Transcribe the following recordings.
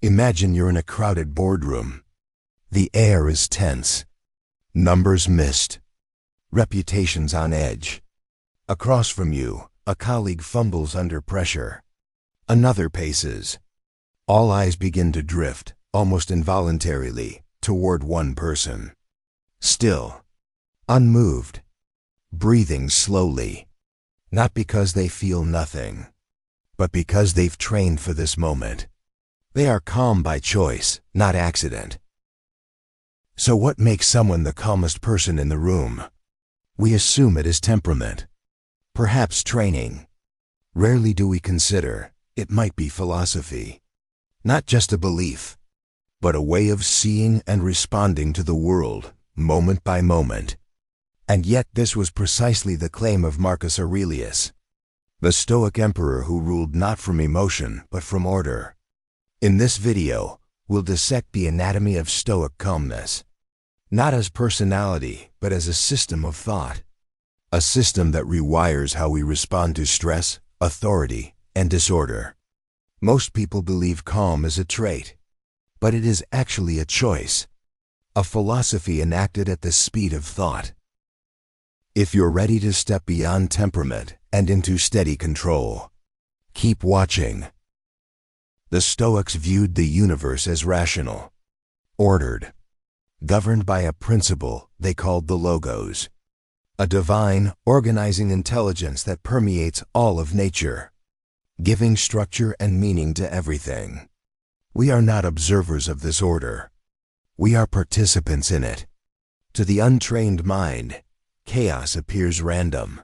Imagine you're in a crowded boardroom. The air is tense. Numbers missed. Reputations on edge. Across from you, a colleague fumbles under pressure. Another paces. All eyes begin to drift, almost involuntarily, toward one person. Still, unmoved, breathing slowly, not because they feel nothing, but because they've trained for this moment. They are calm by choice, not accident. So what makes someone the calmest person in the room? We assume it is temperament, perhaps training. Rarely do we consider it might be philosophy, not just a belief, but a way of seeing and responding to the world, moment by moment. And yet this was precisely the claim of Marcus Aurelius, the Stoic emperor who ruled not from emotion, but from order. In this video, we'll dissect the anatomy of Stoic calmness, not as personality, but as a system of thought. A system that rewires how we respond to stress, authority, and disorder. Most people believe calm is a trait, but it is actually a choice, a philosophy enacted at the speed of thought. If you're ready to step beyond temperament and into steady control, keep watching. The Stoics viewed the universe as rational, ordered, governed by a principle they called the logos, a divine, organizing intelligence that permeates all of nature, giving structure and meaning to everything. We are not observers of this order. We are participants in it. To the untrained mind, chaos appears random.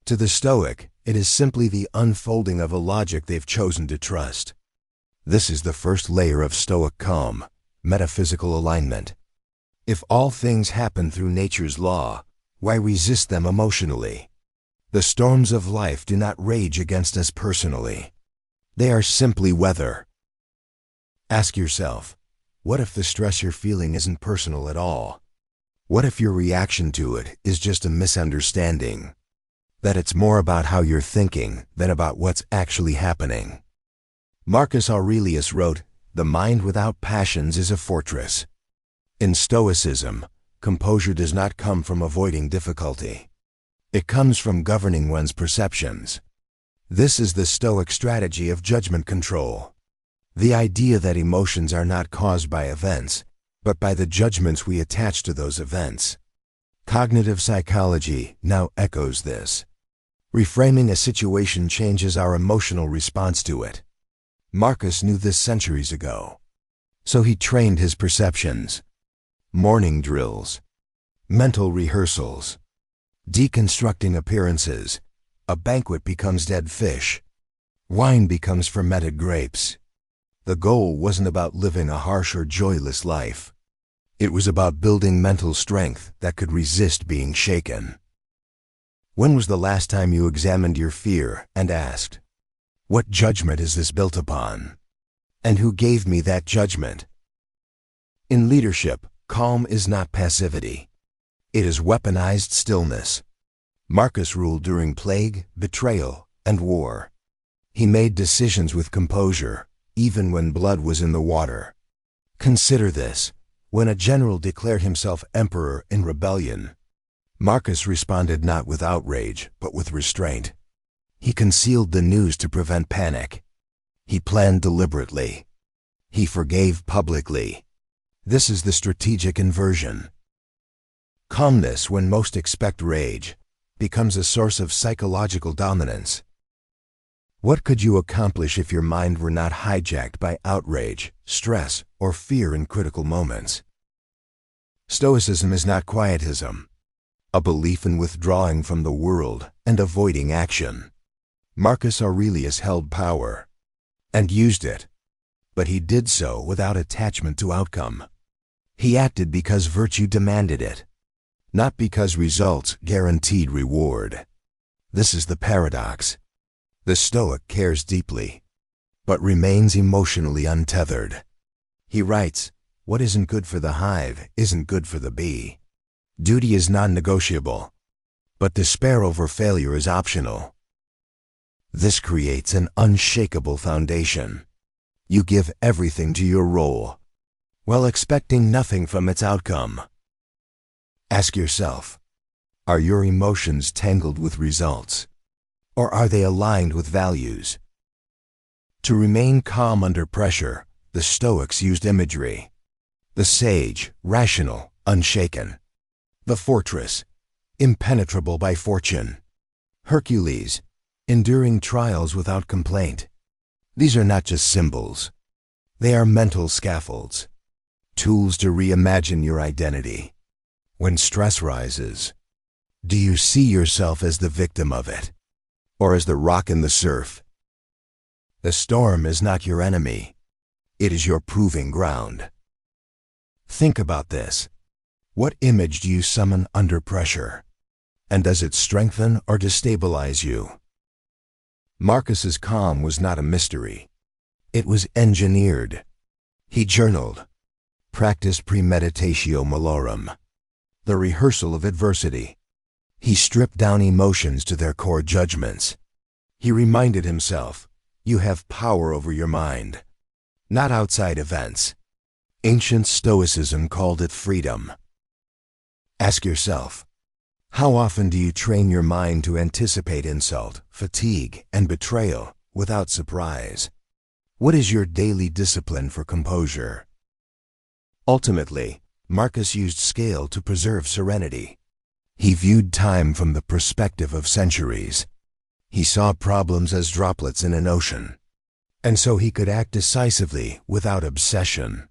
To the Stoic, it is simply the unfolding of a logic they've chosen to trust. This is the first layer of Stoic calm, metaphysical alignment. If all things happen through nature's law, why resist them emotionally? The storms of life do not rage against us personally. They are simply weather. Ask yourself, what if the stress you're feeling isn't personal at all? What if your reaction to it is just a misunderstanding? That it's more about how you're thinking than about what's actually happening. Marcus Aurelius wrote, "The mind without passions is a fortress." In Stoicism, composure does not come from avoiding difficulty. It comes from governing one's perceptions. This is the Stoic strategy of judgment control. The idea that emotions are not caused by events, but by the judgments we attach to those events. Cognitive psychology now echoes this. Reframing a situation changes our emotional response to it. Marcus knew this centuries ago. So he trained his perceptions. Morning drills. Mental rehearsals. Deconstructing appearances. A banquet becomes dead fish. Wine becomes fermented grapes. The goal wasn't about living a harsh or joyless life. It was about building mental strength that could resist being shaken. When was the last time you examined your fear and asked, "What judgment is this built upon? And who gave me that judgment?" In leadership, calm is not passivity. It is weaponized stillness. Marcus ruled during plague, betrayal, and war. He made decisions with composure, even when blood was in the water. Consider this. When a general declared himself emperor in rebellion, Marcus responded not with outrage, but with restraint. He concealed the news to prevent panic. He planned deliberately. He forgave publicly. This is the strategic inversion. Calmness, when most expect rage, becomes a source of psychological dominance. What could you accomplish if your mind were not hijacked by outrage, stress, or fear in critical moments? Stoicism is not quietism, a belief in withdrawing from the world and avoiding action. Marcus Aurelius held power and used it, but he did so without attachment to outcome. He acted because virtue demanded it, not because results guaranteed reward. This is the paradox. The Stoic cares deeply, but remains emotionally untethered. He writes, "What isn't good for the hive isn't good for the bee." Duty is non-negotiable, but despair over failure is optional. This creates an unshakable foundation. You give everything to your role, while expecting nothing from its outcome. Ask yourself, are your emotions tangled with results, or are they aligned with values? To remain calm under pressure, the Stoics used imagery. The sage, rational, unshaken. The fortress, impenetrable by fortune. Hercules, enduring trials without complaint. These are not just symbols. They are mental scaffolds, tools to reimagine your identity. When stress rises, do you see yourself as the victim of it, or as the rock in the surf? The storm is not your enemy. It is your proving ground. Think about this. What image do you summon under pressure? And does it strengthen or destabilize you? Marcus's calm was not a mystery. It was engineered. He journaled, practiced premeditatio malorum, the rehearsal of adversity. He stripped down emotions to their core judgments. He reminded himself, you have power over your mind, not outside events. Ancient Stoicism called it freedom. Ask yourself, how often do you train your mind to anticipate insult, fatigue, and betrayal without surprise? What is your daily discipline for composure? Ultimately, Marcus used scale to preserve serenity. He viewed time from the perspective of centuries. He saw problems as droplets in an ocean, and so he could act decisively without obsession.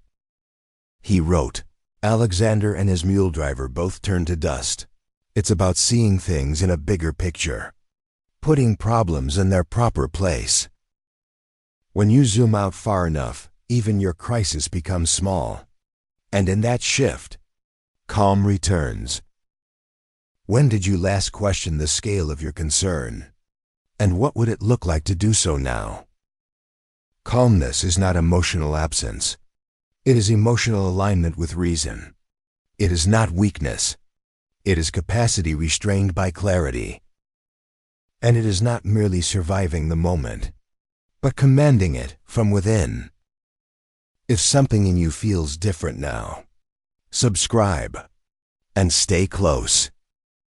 He wrote, Alexander and his mule driver both turned to dust. It's about seeing things in a bigger picture, putting problems in their proper place. When you zoom out far enough, even your crisis becomes small. And in that shift, calm returns. When did you last question the scale of your concern? And what would it look like to do so now? Calmness is not emotional absence. It is emotional alignment with reason. It is not weakness. It is capacity restrained by clarity. And it is not merely surviving the moment, but commanding it from within. If something in you feels different now, subscribe and stay close.